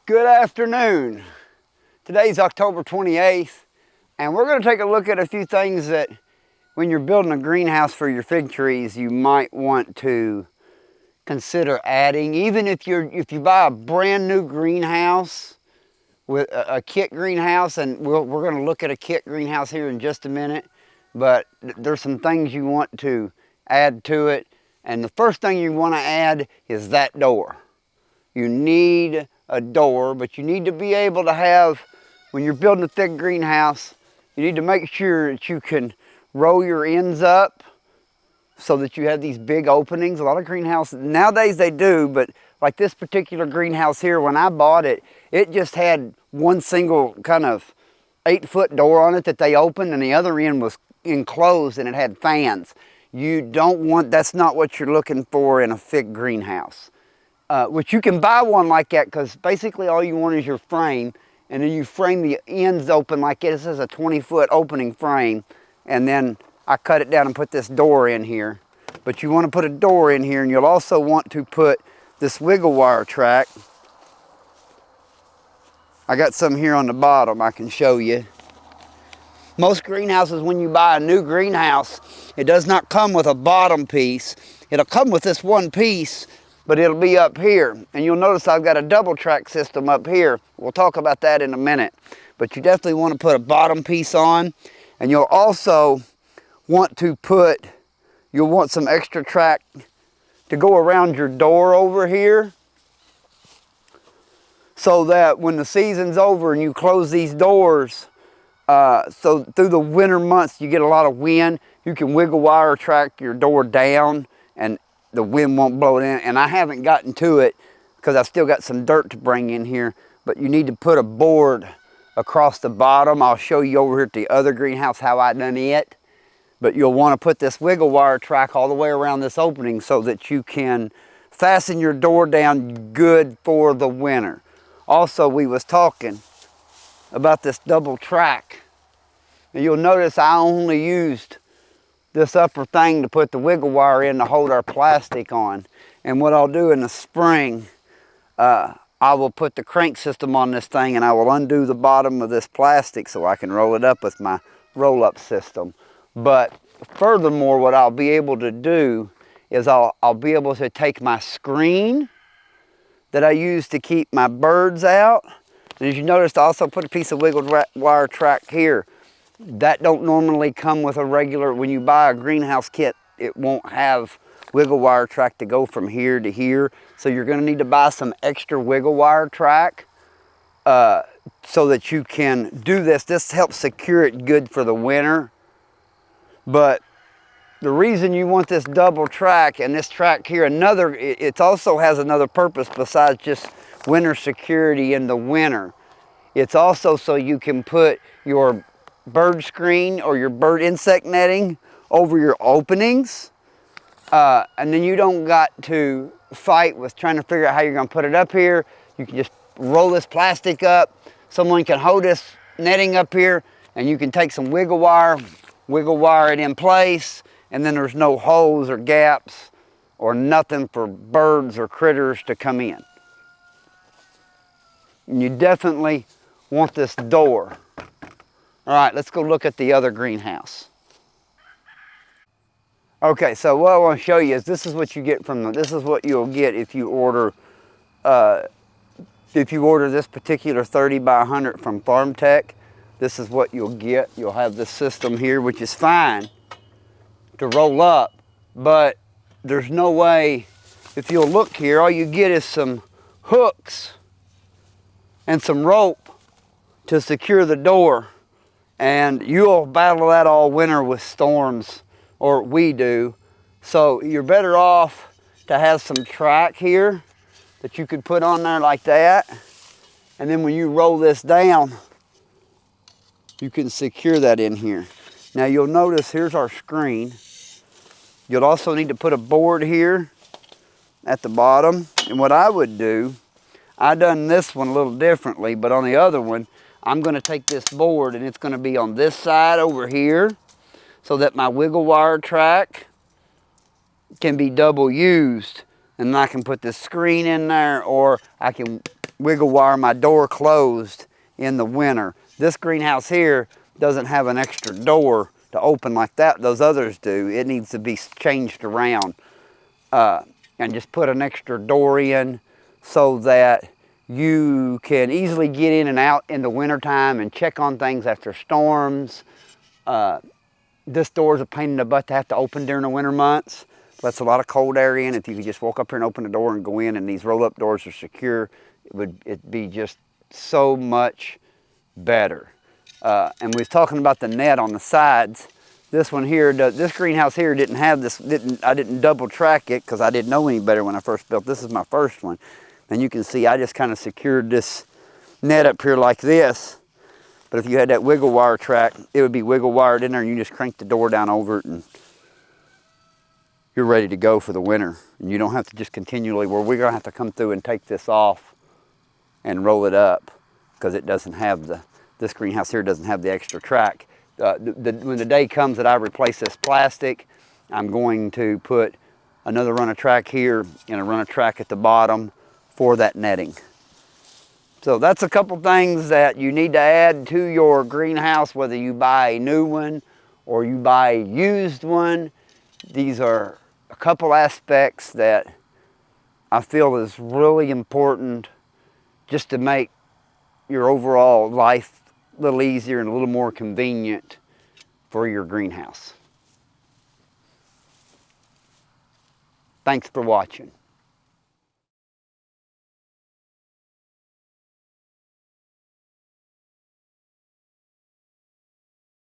Good afternoon. Today's October 28th, and we're going to take a look at a few things that when you're building a greenhouse for your fig trees, you might want to consider adding. Even if you buy a brand new greenhouse with a kit greenhouse, and we're going to look at a kit greenhouse here in just a minute, but there's some things you want to add to it. And the first thing you want to add is that door. You need a door, but you need to be able to have, when you're building a thick greenhouse, you need to make sure that you can roll your ends up so that you have these big openings. A lot of greenhouses, nowadays they do, but like this particular greenhouse here, when I bought it, it just had one single kind of 8-foot door on it that they opened, and the other end was enclosed and it had fans. You don't want, that's not what you're looking for in a fig greenhouse. Which you can buy one like that, because basically all you want is your frame, and then you frame the ends open like this is a 20-foot opening frame, and then I cut it down and put this door in here. But you want to put a door in here, and you'll also want to put this wiggle wire track. I got some here on the bottom I can show you. Most greenhouses, when you buy a new greenhouse, it does not come with a bottom piece. It'll come with this one piece, but it'll be up here. And you'll notice I've got a double track system up here. We'll talk about that in a minute. But you definitely want to put a bottom piece on. And you'll also want to put, you'll want some extra track to go around your door over here, so that when the season's over and you close these doors, so through the winter months you get a lot of wind, you can wiggle wire track your door down and the wind won't blow it in. And I haven't gotten to it because I've still got some dirt to bring in here, but you need to put a board across the bottom. I'll show you over here at the other greenhouse how I done it. But you'll want to put this wiggle wire track all the way around this opening so that you can fasten your door down good for the winter. Also, we was talking about this double track. And you'll notice I only used this upper thing to put the wiggle wire in to hold our plastic on. And what I'll do in the spring, I will put the crank system on this thing, and I will undo the bottom of this plastic so I can roll it up with my roll-up system. But furthermore, what I'll be able to do is I'll be able to take my screen that I use to keep my birds out. And as you noticed, I also put a piece of wiggle wire track here. That don't normally come with a regular, when you buy a greenhouse kit, it won't have wiggle wire track to go from here to here. So you're gonna need to buy some extra wiggle wire track so that you can do this. This helps secure it good for the winter. But the reason you want this double track and this track here, it also has another purpose besides just winter security in the winter. It's also so you can put your bird screen or your bird insect netting over your openings, and then you don't got to fight with trying to figure out how you're going to put it up here. You can just roll this plastic up. Someone can hold this netting up here, and you can take some wiggle wire it in place, and then there's no holes or gaps or nothing for birds or critters to come in. And you definitely want this door. All right, let's go look at the other greenhouse. Okay, so what I want to show you is this is what you get from this is what you'll get if you order this particular 30 by 100 from Farm Tech. This is what you'll get. You'll have this system here, which is fine to roll up, but there's no way, if you'll look here, all you get is some hooks and some rope to secure the door. And you'll battle that all winter with storms, or we do. So you're better off to have some track here that you could put on there like that. And then when you roll this down, you can secure that in here. Now you'll notice here's our screen. You'll also need to put a board here at the bottom. And what I would do, I done this one a little differently, but on the other one, I'm going to take this board and it's going to be on this side over here so that my wiggle wire track can be double used. And I can put this screen in there, or I can wiggle wire my door closed in the winter. This greenhouse here doesn't have an extra door to open like that. Those others do. It needs to be changed around. And just put an extra door in so that you can easily get in and out in the wintertime and check on things after storms. This door is a pain in the butt to have to open during the winter months. Lets a lot of cold air in. If you could just walk up here and open the door and go in, and these roll-up doors are secure, it'd be just so much better. And we was talking about the net on the sides. This one here, this greenhouse here didn't have this. I didn't double track it because I didn't know any better when I first built. This is my first one, and you can see I just kind of secured this net up here like this. But if you had that wiggle wire track, it would be wiggle wired in there, and you just crank the door down over it, and you're ready to go for the winter. And you don't have to just continually, well, we're gonna have to come through and take this off and roll it up because it doesn't have this greenhouse here doesn't have the extra track. When the day comes that I replace this plastic, I'm going to put another run of track here and a run of track at the bottom for that netting. So that's a couple things that you need to add to your greenhouse, whether you buy a new one or you buy a used one. These are a couple aspects that I feel is really important just to make your overall life a little easier and a little more convenient for your greenhouse. Thanks for watching.